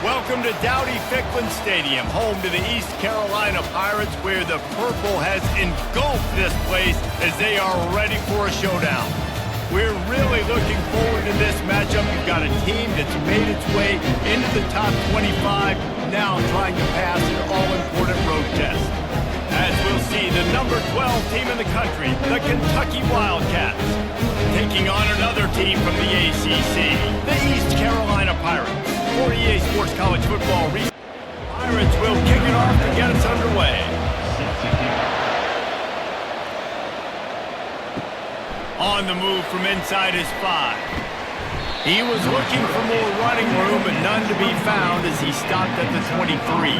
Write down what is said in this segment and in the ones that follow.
Welcome to Dowdy-Ficklin Stadium, home to the East Carolina Pirates, where the purple has engulfed this place as they are ready for a showdown. We're really looking forward to this matchup. You've got a team that's made its way into the top 25, now trying to pass an all-important road test. As we'll see, the number 12 team in the country, the Kentucky Wildcats, taking on another team from the ACC, the East Carolina Pirates. For EA Sports College Football, Pirates will kick it off to get us underway. On the move from inside his 5. He was looking for more running room, but none to be found as he stopped at the 23.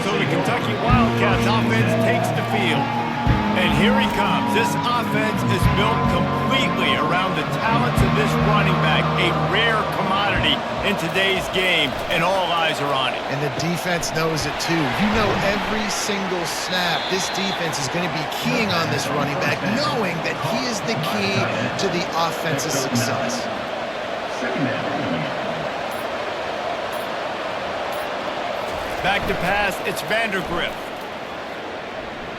So the Kentucky Wildcats offense takes the field. And here he comes. This offense is built completely around the talents of this running back, a rare commodity in today's game, and all eyes are on it. And the defense knows it too. You know every single snap, this defense is going to be keying on this running back, knowing that he is the key to the offense's success. Back to pass, it's Vandergriff.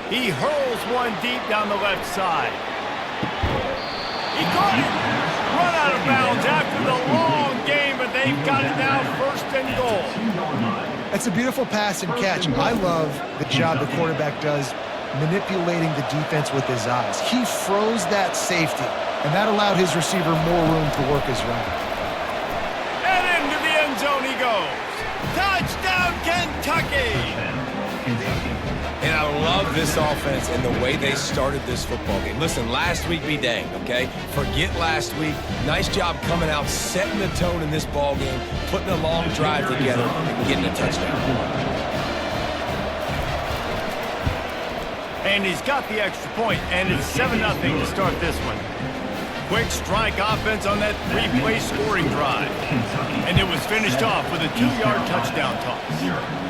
He hurls one deep down the left side. He caught it! Run out of bounds after the long game, but they've got it now first and goal. That's a beautiful pass and catch. I love the job the quarterback does manipulating the defense with his eyes. He froze that safety, and that allowed his receiver more room to work his route. And into the end zone he goes. Touchdown, Kentucky! And I love this offense and the way they started this football game. Listen, last week be danged, okay? Forget last week. Nice job coming out, setting the tone in this ball game, putting a long drive together, and getting a touchdown. And he's got the extra point, and it's 7-0 to start this one. Quick strike offense on that 3-play scoring drive. And it was finished off with a 2-yard touchdown toss.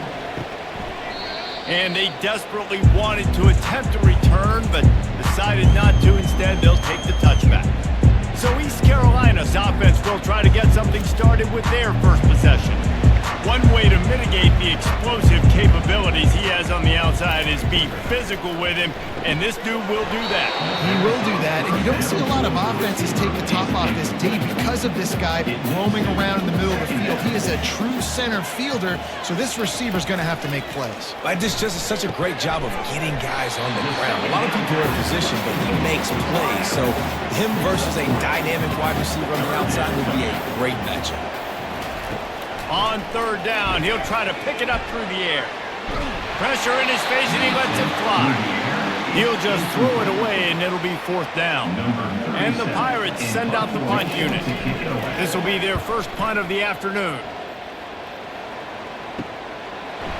And they desperately wanted to attempt a return, but decided not to. Instead, they'll take the touchback. So East Carolina's offense will try to get something started with their first possession. One way to mitigate the explosive capabilities he has on the outside is be physical with him, and this dude will do that. He will do that, and you don't see a lot of offenses take the top off this D because of this guy roaming around in the middle of the field. He is a true center fielder, so this receiver's going to have to make plays. This just is such a great job of getting guys on the ground. A lot of people are in position, but he makes plays, so him versus a dynamic wide receiver on the outside would be a great matchup. On third down, he'll try to pick it up through the air. Pressure in his face, and he lets it fly. He'll just throw it away, and it'll be 4th down. And the Pirates send out the punt unit. This will be their first punt of the afternoon.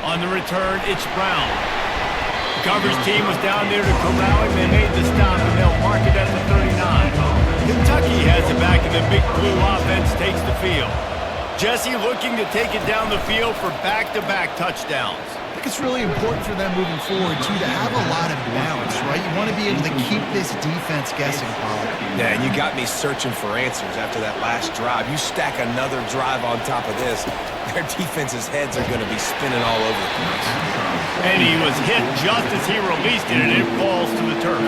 On the return, it's Brown. The coverage team was down there to corral him. They made the stop, and they'll mark it at the 39. Kentucky has it back, and the Big Blue offense takes the field. Jesse looking to take it down the field for back-to-back touchdowns. I think it's really important for them moving forward, too, to have a lot of balance, right? You want to be able to keep this defense guessing, Pollard. Yeah, and you got me searching for answers after that last drive. You stack another drive on top of this, their defense's heads are going to be spinning all over the place. And he was hit just as he released it, and it falls to the turf.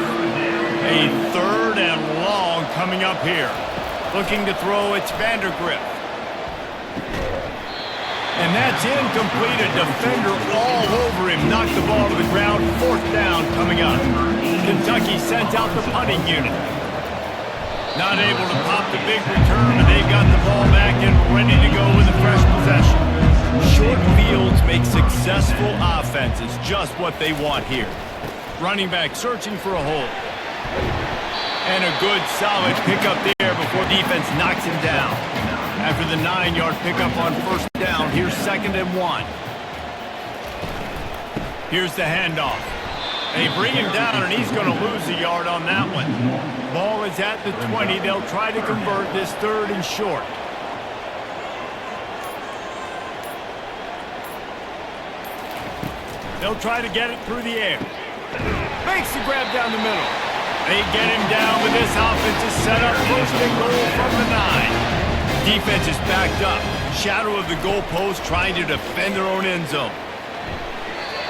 A 3rd and long coming up here. Looking to throw, it's Vandergriff. And that's incomplete. A defender all over him. Knocked the ball to the ground. 4th down coming up. Kentucky sends out the punting unit. Not able to pop the big return, but they've got the ball back and ready to go with a fresh possession. Short fields make successful offenses just what they want here. Running back searching for a hole. And a good solid pickup there before defense knocks him down. After the 9-yard pickup on 1st down, here's 2nd and 1. Here's the handoff. They bring him down, and he's going to lose a yard on that one. Ball is at the 20. They'll try to convert this 3rd and short. They'll try to get it through the air. Makes the grab down the middle. They get him down with this offensive setup. 1st and goal from the 9. Defense is backed up. Shadow of the goalpost trying to defend their own end zone.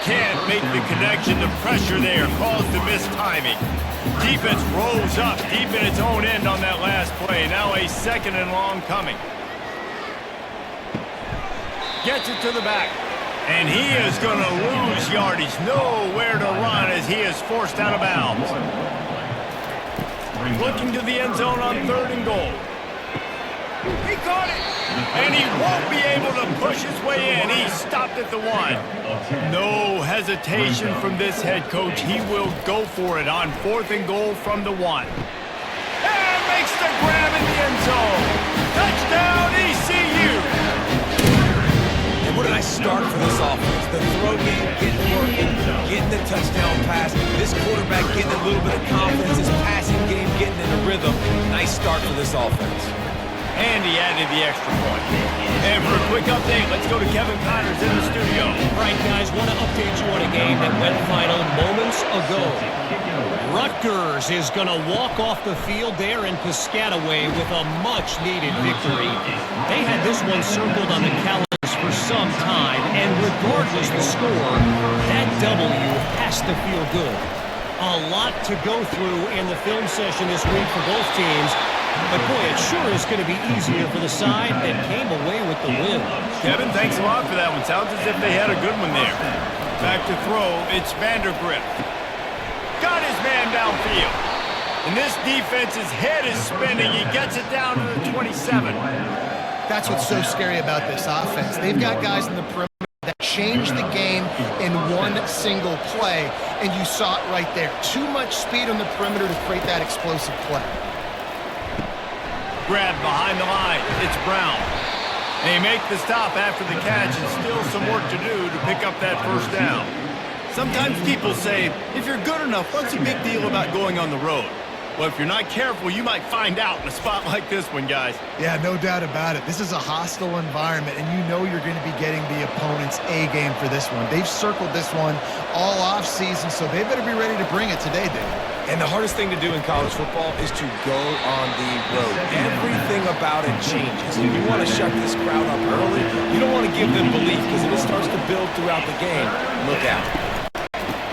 Can't make the connection. The pressure there caused the missed timing. Defense rolls up deep in its own end on that last play. Now a 2nd and long coming. Gets it to the back. And he is going to lose yardage. Nowhere to run as he is forced out of bounds. Looking to the end zone on 3rd and goal. He caught it. And he won't be able to push his way in. He stopped at the 1. No hesitation from this head coach. He will go for it on 4th and goal from the 1. And makes the grab in the end zone. Touchdown, ECU. And what a nice start for this offense. The throw game getting working, getting the touchdown pass. This quarterback getting a little bit of confidence. His passing game getting in a rhythm. Nice start for this offense. And he added the extra point. And for a quick update, let's go to Kevin Connors in the studio. All right, guys, want to update you on a game that went final moments ago. Rutgers is going to walk off the field there in Piscataway with a much-needed victory. They had this one circled on the calendar for some time, and regardless the score, that W has to feel good. A lot to go through in the film session this week for both teams. But, boy, it sure is going to be easier for the side that came away with the win. Kevin, thanks a lot for that one. Sounds as if they had a good one there. Back to throw, it's Vandergrift. Got his man downfield. And this defense's head is spinning. He gets it down to the 27. That's what's so scary about this offense. They've got guys in the perimeter that change the game in one single play, and you saw it right there. Too much speed on the perimeter to create that explosive play. Grab behind the line. It's Brown. They make the stop after the catch and still some work to do to pick up that 1st down. Sometimes people say, if you're good enough, what's the big deal about going on the road? Well, if you're not careful, you might find out in a spot like this one, guys. Yeah, no doubt about it. This is a hostile environment, and you know you're going to be getting the opponent's A game for this one. They've circled this one all offseason, so they better be ready to bring it today, David. And the hardest thing to do in college football is to go on the road. Everything about it changes. And you want to shut this crowd up early. You don't want to give them belief, because if it starts to build throughout the game, look out.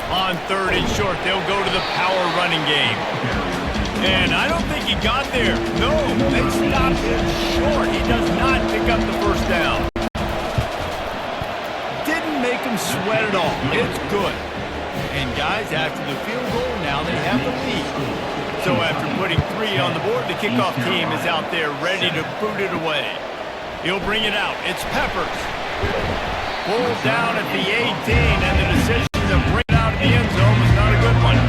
On 3rd and short, they'll go to the power running game. And I don't think he got there. No, they stopped him short. He does not pick up the 1st down. Didn't make him sweat at all. It's good. And guys, after the field goal, now they have the lead. So after putting 3 on the board, the kickoff team is out there ready to boot it away. He'll bring it out. It's Peppers. Pulled down at the 18, and the decision to bring it out of the end zone was not a good one.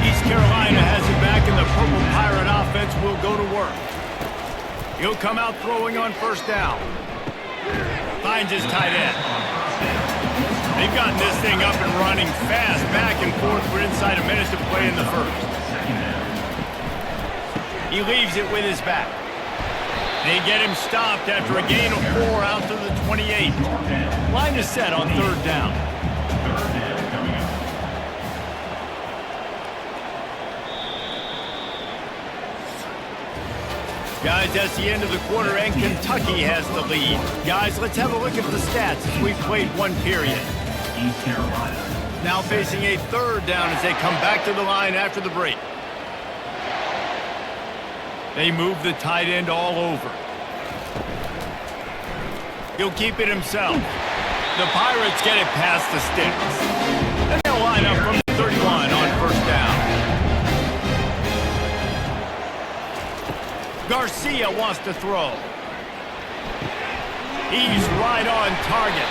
East Carolina has it back, and the Purple Pirate offense will go to work. He'll come out throwing on 1st down. Finds his tight end. They've gotten this thing up and running fast, back and forth for inside a minute to play in the 1st. He leaves it with his back. They get him stopped after a gain of 4 out to the 28. Line is set on 3rd down. Guys, that's the end of the quarter, and Kentucky has the lead. Guys, let's have a look at the stats as we've played 1 period. East Carolina now facing a 3rd down as they come back to the line after the break. They move the tight end all over. He'll keep it himself. The Pirates get it past the sticks. And they'll line up from the 31 on 1st down. Garcia wants to throw. He's right on target.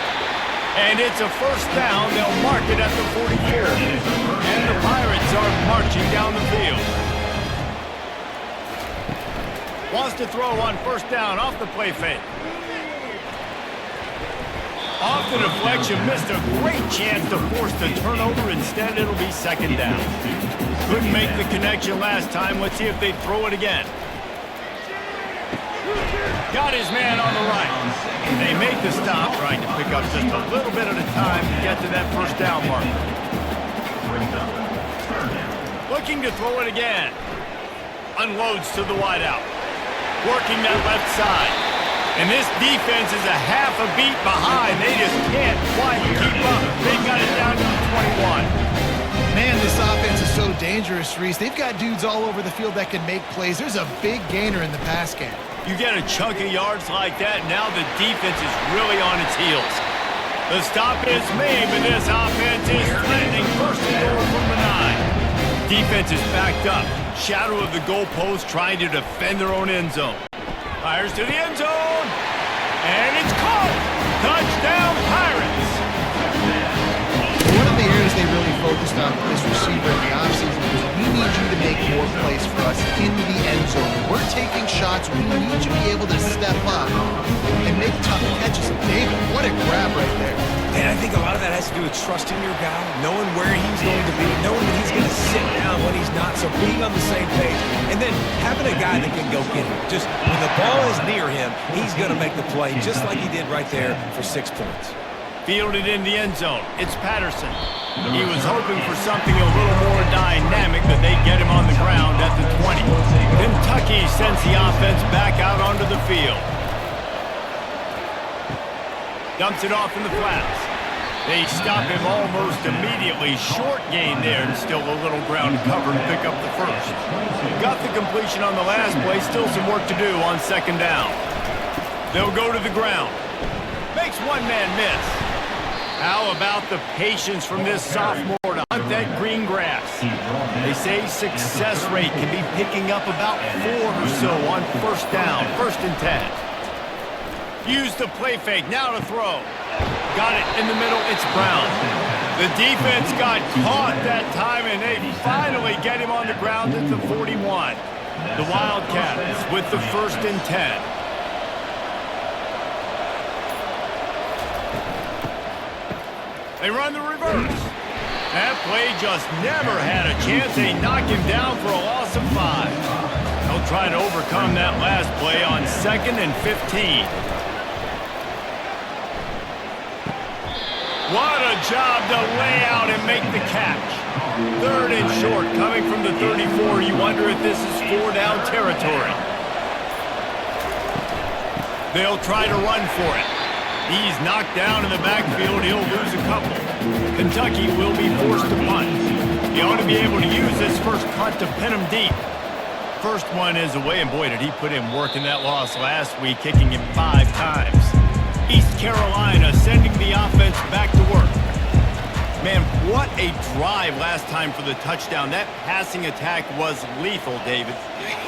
And it's a 1st down. They'll mark it at the 44. And the Pirates are marching down the field. Wants to throw on 1st down off the play fake. Off the deflection, missed a great chance to force the turnover. Instead, it'll be 2nd down. Couldn't make the connection last time. Let's see if they throw it again. Got his man on the right. They make the stop, trying to pick up just a little bit at a time to get to that 1st down mark. Looking to throw it again. Unloads to the wideout. Working that left side. And this defense is a half a beat behind. They just can't quite keep up. They've got it down to the 21. Man, this offense is so dangerous, Reese. They've got dudes all over the field that can make plays. There's a big gainer in the pass game. You get a chunk of yards like that, now the defense is really on its heels. The stop is made, but this offense is threatening first and goal from the 9. Defense is backed up. Shadow of the goalpost trying to defend their own end zone. Fires to the end zone. And it's caught. Touchdown, Pirates. One of the areas they really focused on with this receiver in the offseason was we need you to make more plays for us in the end zone. When we're taking shots, we need you to be able to step up and make tough catches. David, what a grab right there. And I think a lot of that has to do with trusting your guy, knowing where he's going to be, knowing that he's going to sit down when he's not, so being on the same page, and then having a guy that can go get him. Just when the ball is near him, he's going to make the play, just like he did right there for 6 points. Fielded in the end zone. It's Patterson. He was hoping for something a little more dynamic, but they get him on the ground at the 20. Kentucky sends the offense back out onto the field. Dumps it off in the flats. They stop him almost immediately. Short gain there, and still a little ground cover to pick up the first. Got the completion on the last play. Still some work to do on second down. They'll go to the ground. Makes one man miss. How about the patience from this sophomore to hunt that green grass? They say success rate can be picking up about 4 or so on first down, 1st and 10. Use the play fake, now to throw. Got it in the middle, it's Brown. The defense got caught that time, and they finally get him on the ground at the 41. The Wildcats with the 1st and 10. They run the reverse. That play just never had a chance. They knock him down for a loss of 5. They'll try to overcome that last play on 2nd and 15. What a job to lay out and make the catch. 3rd and short coming from the 34. You wonder if this is 4-down territory. They'll try to run for it. He's knocked down in the backfield. He'll lose a couple. Kentucky will be forced to punt. He ought to be able to use this first punt to pin him deep. First one is away, and boy, did he put in work in that loss last week, kicking him 5 times. East Carolina sending the offense back to work. Man, what a drive last time for the touchdown. That passing attack was lethal, David.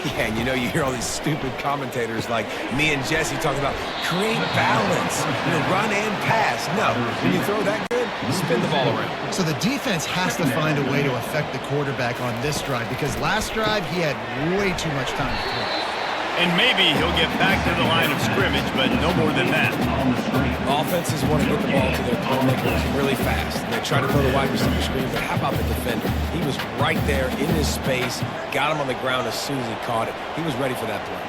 Yeah, and you hear all these stupid commentators like me and Jesse talking about create balance, run and pass. No, when you throw that good, spin the ball around. So the defense has to find a way to affect the quarterback on this drive, because last drive he had way too much time to throw. And maybe he'll get back to the line of scrimmage, but no more than that. Offenses want to get the ball to their playmakers really fast. And they try to throw the wide receiver screen, but how about the defender? He was right there in his space, got him on the ground as soon as he caught it. He was ready for that play.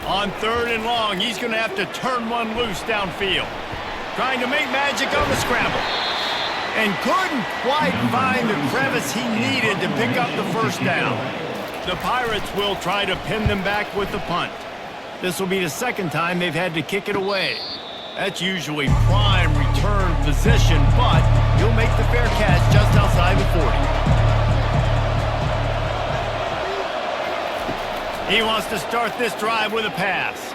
On 3rd and long, he's going to have to turn one loose downfield. Trying to make magic on the scramble. And couldn't quite find the crevice he needed to pick up the first down. The Pirates will try to pin them back with the punt. This will be the 2nd time they've had to kick it away. That's usually prime return position, but he'll make the fair catch just outside the 40. He wants to start this drive with a pass.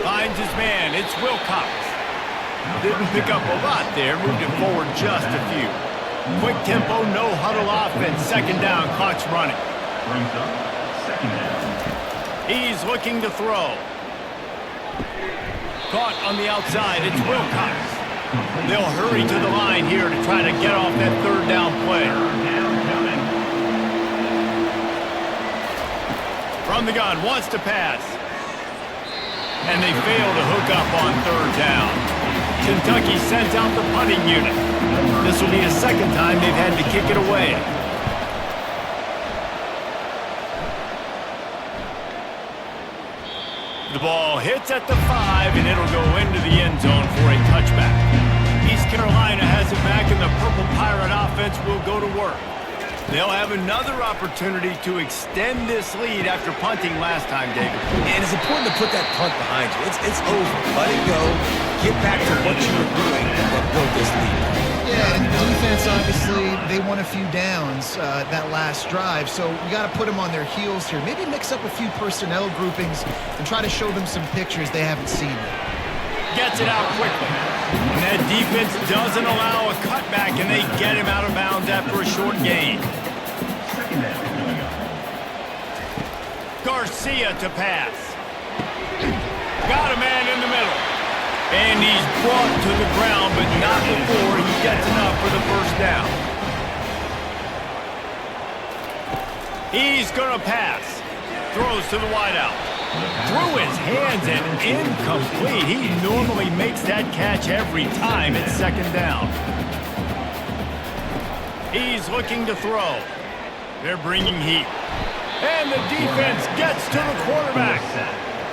Finds his man. It's Wilcox. Didn't pick up a lot there. Moved it forward just a few. Quick tempo, no huddle offense. 2nd down, clock's running. Brings up 2nd down. He's looking to throw. Caught on the outside. It's Wilcox. They'll hurry to the line here to try to get off that 3rd down play. From the gun, wants to pass. And they fail to hook up on 3rd down. Kentucky sends out the punting unit. This will be the 2nd time they've had to kick it away. The ball hits at the 5, and it'll go into the end zone for a touchback. East Carolina has it back, and the Purple Pirate offense will go to work. They'll have another opportunity to extend this lead after punting last time, David. And it's important to put that punt behind you. It's over. Let it go. Get back to what you were doing and then build this lead. Yeah, and defense, obviously, they won a few downs that last drive, so we got to put them on their heels here. Maybe mix up a few personnel groupings and try to show them some pictures they haven't seen yet. Gets it out quickly. And that defense doesn't allow a cutback, and they get him out of bounds after a short gain. Garcia to pass. Got a man in the middle. And he's brought to the ground, but not before he gets enough for the first down. He's going to pass. Throws to the wideout. Through his hands and incomplete. He normally makes that catch every time. It's second down. He's looking to throw. They're bringing heat. And the defense gets to the quarterback.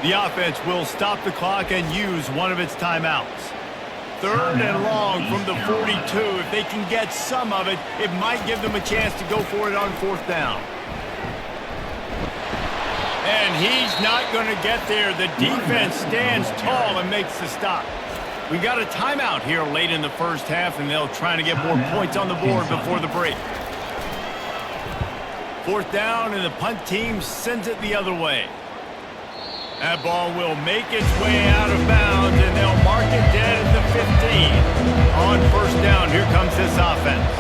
The offense will stop the clock and use one of its timeouts. Third and long from the 42. If they can get some of it, it might give them a chance to go for it on fourth down. And he's not going to get there. The defense stands tall and makes the stop. We got a timeout here late in the first half, and they'll try to get more points on the board before the break. Fourth down, and the punt team sends it the other way. That ball will make its way out of bounds, and they'll mark it dead at the 15. On first down, here comes this offense.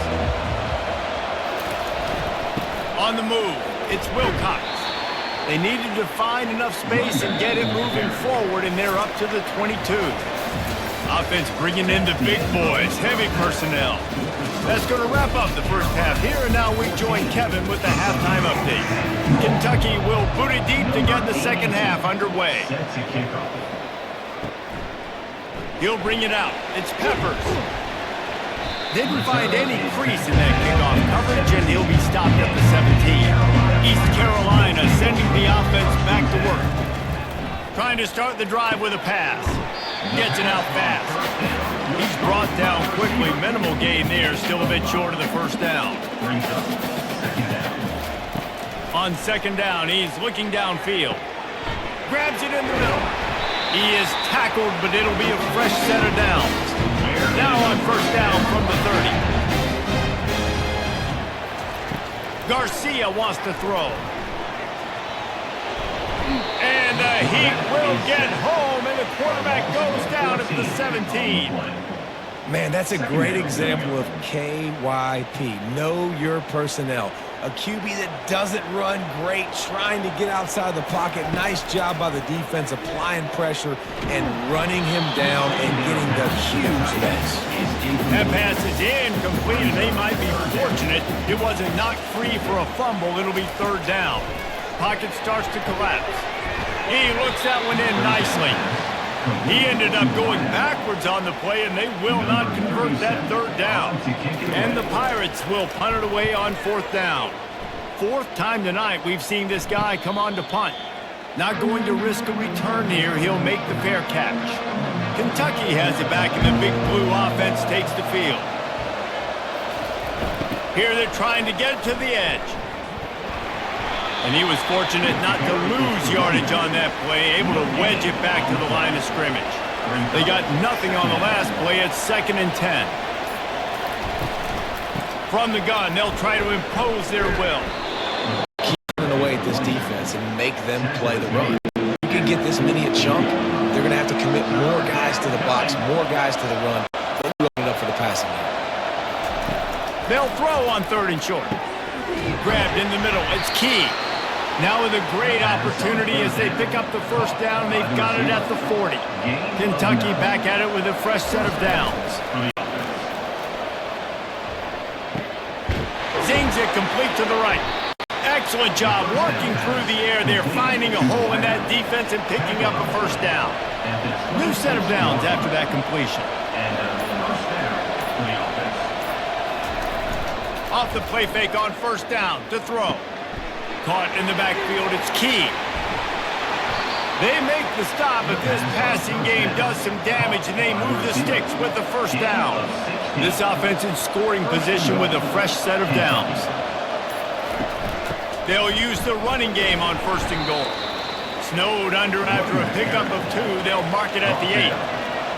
On the move, it's Wilcox. They needed to find enough space and get it moving forward, and they're up to the 22. Offense bringing in the big boys, heavy personnel. That's going to wrap up the first half here, and now we join Kevin with the halftime update. Kentucky will boot it deep to get the second half underway. He'll bring it out. It's Peppers. Didn't find any crease in that kickoff coverage, and he'll be stopped at the 17. East Carolina sending the offense back to work. Trying to start the drive with a pass. Gets it out fast. He's brought down quickly. Minimal gain there. Still a bit short of the first down. On second down, he's looking downfield. Grabs it in the middle. He is tackled, but it'll be a fresh set of downs. Now on first down from the 30. Garcia wants to throw. And the Heat will get home, and the quarterback goes down at the 17. Man, that's a great example of KYP. Know your personnel. A QB that doesn't run great, trying to get outside the pocket. Nice job by the defense applying pressure and running him down and getting the huge mess. That pass is incomplete, and they might be fortunate it wasn't knocked free for a fumble. It'll be third down. Pocket starts to collapse. He looks that one in nicely. He ended up going backwards on the play, and they will not convert that third down. And the Pirates will punt it away on fourth down. Fourth time tonight we've seen this guy come on to punt. Not going to risk a return here. He'll make the fair catch. Kentucky has it back, and the big blue offense takes the field. Here they're trying to get it to the edge. And he was fortunate not to lose yardage on that play, able to wedge it back to the line of scrimmage. They got nothing on the last play. It's 2nd and 10. From the gun, they'll try to impose their will. Keep running away at this defense and make them play the run. You can get this many a chunk, they're going to have to commit more guys to the box, more guys to the run. Then you open it up for the passing game. They'll throw on 3rd and short. Grabbed in the middle. It's Key. Now with a great opportunity as they pick up the first down. They've got it at the 40. Kentucky back at it with a fresh set of downs. Zings it complete to the right. Excellent job working through the air there, finding a hole in that defense and picking up a first down. New set of downs after that completion. Off the play fake on first down to throw. Caught in the backfield, it's Key. They make the stop, but this passing game does some damage, and they move the sticks with the first down. This offense in scoring position with a fresh set of downs. They'll use the running game on 1st and goal. Snowed under after a pickup of 2. They'll mark it at the 8.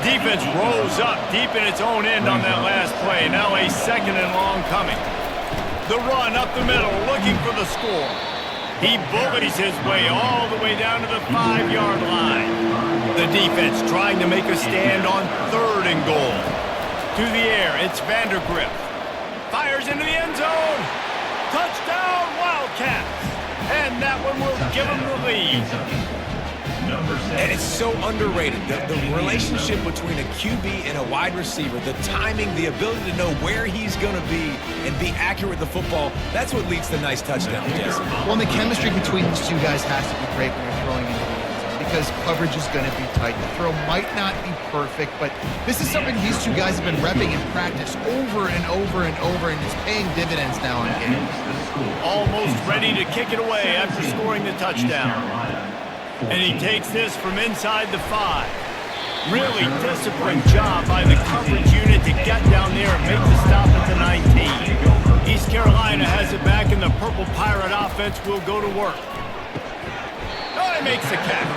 Defense rolls up deep in its own end on that last play. Now a 2nd and long coming. The run up the middle, looking for the score. He bullies his way all the way down to the 5-yard line. The defense trying to make a stand on 3rd and goal. To the air, it's Vandergrift. Fires into the end zone. Touchdown, Wildcats. And that one will give them the lead. And it's so underrated. The relationship between a QB and a wide receiver, the timing, the ability to know where he's going to be and be accurate with the football, that's what leads to nice touchdowns, Jesse. Well, and the chemistry between these two guys has to be great when you're throwing into the end zone because coverage is going to be tight. The throw might not be perfect, but this is something these two guys have been repping in practice over and over and over, and it's paying dividends now in games. Almost ready to kick it away after scoring the touchdown. And he takes this from inside the 5. Really disciplined job by the coverage unit to get down there and make the stop at the 19. East Carolina has it back, and the Purple Pirate offense will go to work. Oh, he makes the catch.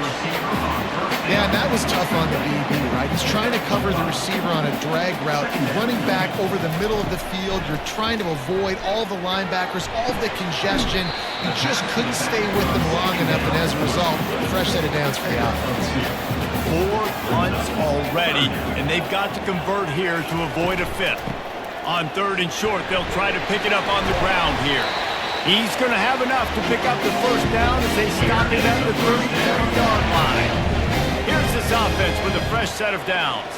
Yeah, and that was tough on the DB, right? He's trying to cover the receiver on a drag route. He's running back over the middle of the field. You're trying to avoid all the linebackers, all the congestion. He just couldn't stay with them long enough, and as a result, a fresh set of downs for the offense. 4 punts already, and they've got to convert here to avoid a 5th. On 3rd and short, they'll try to pick it up on the ground here. He's going to have enough to pick up the 1st down as they stop it at the 33-yard line. Here's this offense with a fresh set of downs.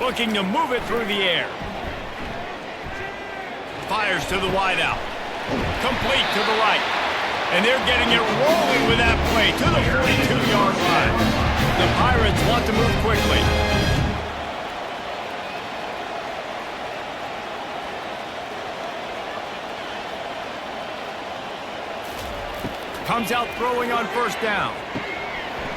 Looking to move it through the air. Fires to the wideout. Complete to the right. And they're getting it rolling with that play to the 42-yard line. The Pirates want to move quickly. Comes out throwing on 1st down.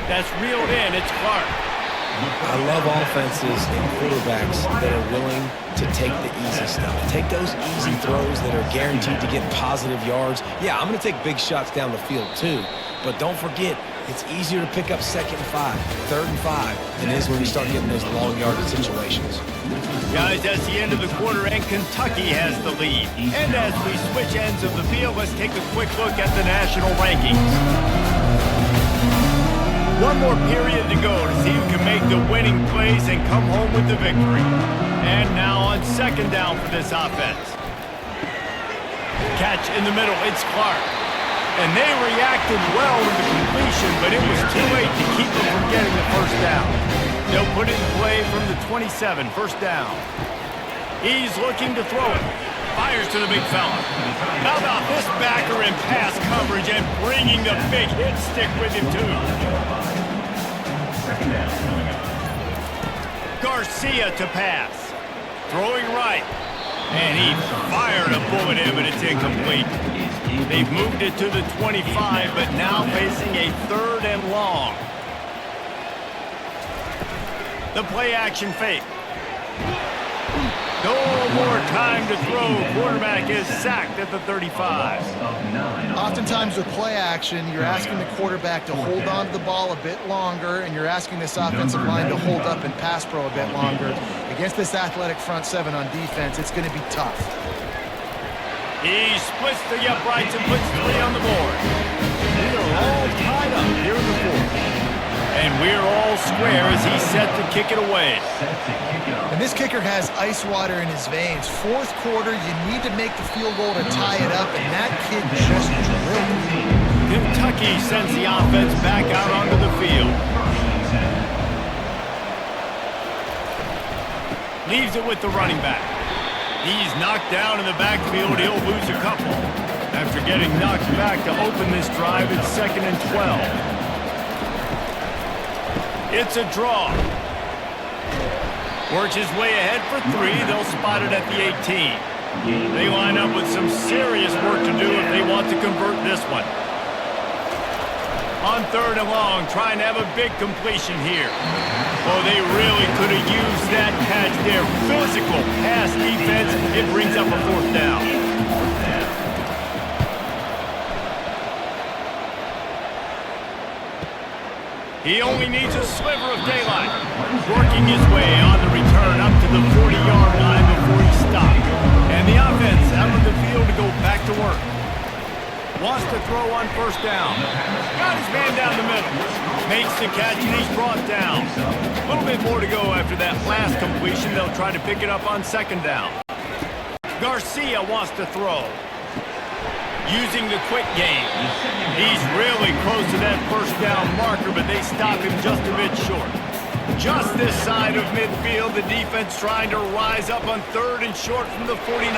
That's reeled in. It's Clark. I love offenses and quarterbacks that are willing to take the easy stuff. Take those easy throws that are guaranteed to get positive yards. Yeah, I'm going to take big shots down the field too, but don't forget, it's easier to pick up 2nd and 5, 3rd and 5 than it is when we start getting those long yardage situations. Guys, that's the end of the quarter, and Kentucky has the lead. And as we switch ends of the field, let's take a quick look at the national rankings. One more period to go to see who can make the winning plays and come home with the victory. And now on 2nd down for this offense. Catch in the middle, it's Clark. And they reacted well with the completion, but it was too late to keep them from getting the 1st down. They'll put it in play from the 27, 1st down. He's looking to throw it. Fires to the big fella. How about this backer in pass coverage and bringing the big hit stick with him too. Garcia to pass. Throwing right. And he fired a bullet in, but it's incomplete. They've moved it to the 25, but now facing a 3rd and long. The play action fake. No more time to throw. Quarterback is sacked at the 35. Oftentimes with play action, you're asking the quarterback to hold on to the ball a bit longer, and you're asking this offensive line to hold up and pass pro a bit longer. Against this athletic front 7 on defense, it's going to be tough. He splits the uprights and puts 3 on the board. We are all tied up here in the 4th. And we're all square as he's set to kick it away. And this kicker has ice water in his veins. 4th quarter, you need to make the field goal to tie it up, and that kid just drilled it. Kentucky sends the offense back out onto the field. Leaves it with the running back. He's knocked down in the backfield. He'll lose a couple. After getting knocked back to open this drive, it's 2nd and 12. It's a draw. Works his way ahead for 3. They'll spot it at the 18. They line up with some serious work to do if they want to convert this one. On 3rd and long, trying to have a big completion here. Oh, they really could have used that catch there. Physical pass defense. It brings up a 4th down. He only needs a sliver of daylight. Working his way on the return up to the 40-yard line before he stopped. And the offense out of the field to go back to work. Wants to throw on first down. Got his man down the middle. Makes the catch and he's brought down. A little bit more to go after that last completion. They'll try to pick it up on second down. Garcia wants to throw. Using the quick game. He's really close to that first down marker, but they stop him just a bit short. Just this side of midfield, the defense trying to rise up on third and short from the 49.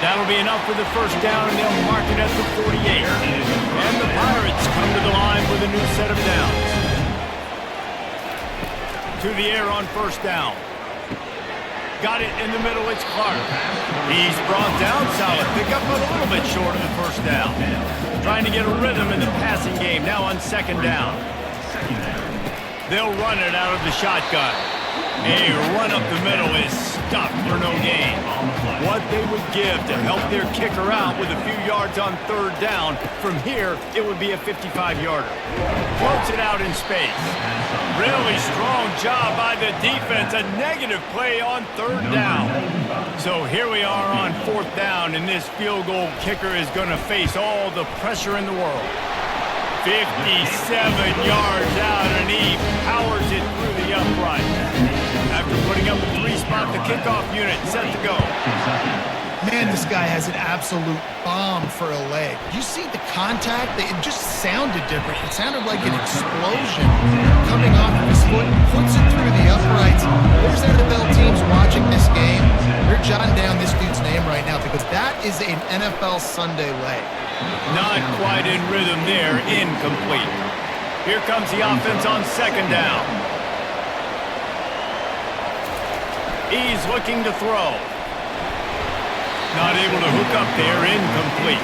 That'll be enough for the first down, and they'll mark it at the 48. And the Pirates come to the line with a new set of downs. To the air on first down. Got it in the middle, it's Clark. He's brought down, solid pickup, but a little bit short of the first down. Trying to get a rhythm in the passing game, now on second down. They'll run it out of the shotgun. A run up the middle is stopped for no gain. What they would give to help their kicker out with a few yards on third down. From here, it would be a 55-yarder. Floats it out in space. Really strong job by the defense. A negative play on third down. So here we are on fourth down, and this field goal kicker is going to face all the pressure in the world. 57 yards out, and he powers it through the upright. After putting up a three-spot, the kickoff unit set to go. Man, this guy has an absolute bomb for a leg. You see the contact? It just sounded different. It sounded like an explosion coming off of his foot. Puts it through the uprights. There's NFL teams watching this game. They're jotting down this dude's name right now because that is an NFL Sunday leg. Not quite in rhythm there. Incomplete. Here comes the offense on second down. He's looking to throw. Not able to hook up there. Incomplete.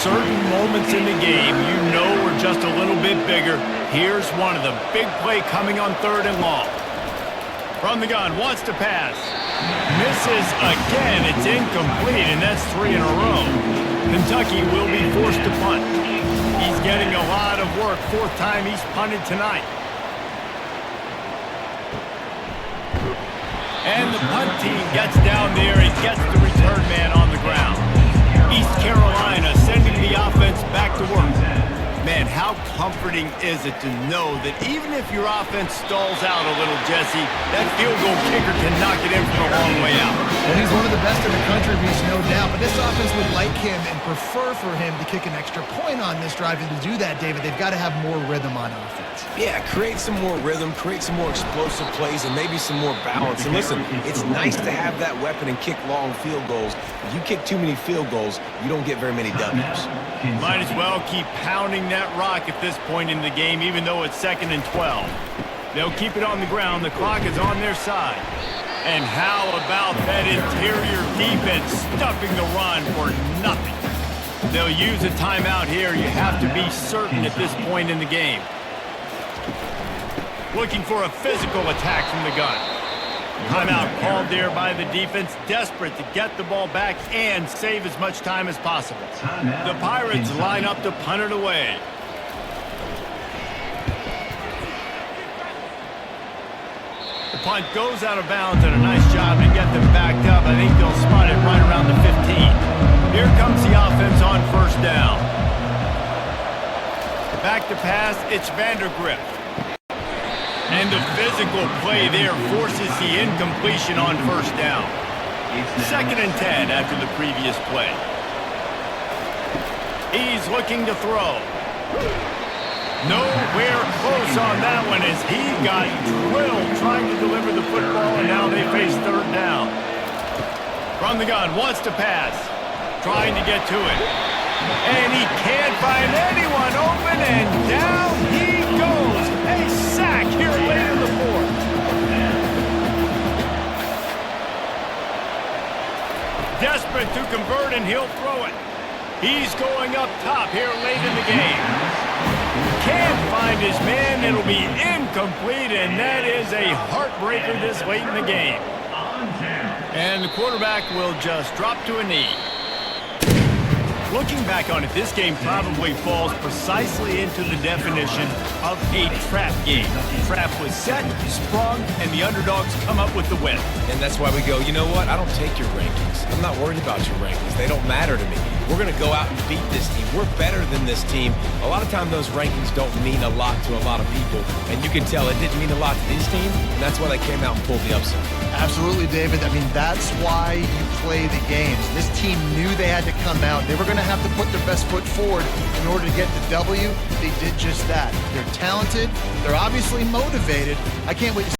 Certain moments in the game you know are just a little bit bigger. Here's one of the big play coming on third and long. From the gun, wants to pass. Misses again. It's incomplete, and that's 3 in a row. Kentucky will be forced to punt. He's getting a lot of work. Fourth time he's punted tonight. And the punt team gets down there and gets the return man on the ground. East Carolina sending the offense back to work. Man, how comforting is it to know that even if your offense stalls out a little, Jesse, that field goal kicker can knock it in from a long way out. Well, he's one of the best in the country, Reese, no doubt. But this offense would like him and prefer for him to kick an extra point on this drive. And to do that, David, they've got to have more rhythm on offense. Yeah, create some more rhythm, create some more explosive plays, and maybe some more balance. And listen, it's nice to have that weapon and kick long field goals. If you kick too many field goals, you don't get very many W's. Might as well keep pounding that rock at this point in the game, even though it's 2nd and 12. They'll keep it on the ground. The clock is on their side. And how about that interior defense stuffing the run for nothing? They'll use a timeout here. You have to be certain at this point in the game. Looking for a physical attack from the gun. Timeout called there by the defense, desperate to get the ball back and save as much time as possible. The Pirates line up to punt it away. The punt goes out of bounds, and a nice job to get them backed up. I think they'll spot it right around the 15. Here comes the offense on first down. Back to pass, it's Vandergrift. And the physical play there forces the incompletion on first down. 2nd and 10 after the previous play. He's looking to throw. Nowhere close on that one as he got drilled trying to deliver the football, and now they face third down. From the gun, wants to pass. Trying to get to it. And he can't find anyone open, and down he goes. A sack here late in the fourth. Desperate to convert, and he'll throw it. He's going up top here late in the game. Can't find his man. It'll be incomplete, and that is a heartbreaker this late in the game. And the quarterback will just drop to a knee. Looking back on it, this game probably falls precisely into the definition of a trap game. Trap was set, sprung, and the underdogs come up with the win. And that's why we go, you know what? I don't take your rankings. I'm not worried about your rankings. They don't matter to me. We're going to go out and beat this team. We're better than this team. A lot of time those rankings don't mean a lot to a lot of people, and you can tell it didn't mean a lot to this team, and that's why they came out and pulled the upset. Absolutely, David. I mean, that's why you play the games. This team knew they had to come out. They were going to have to put their best foot forward in order to get the W. They did just that. They're talented. They're obviously motivated. I can't wait to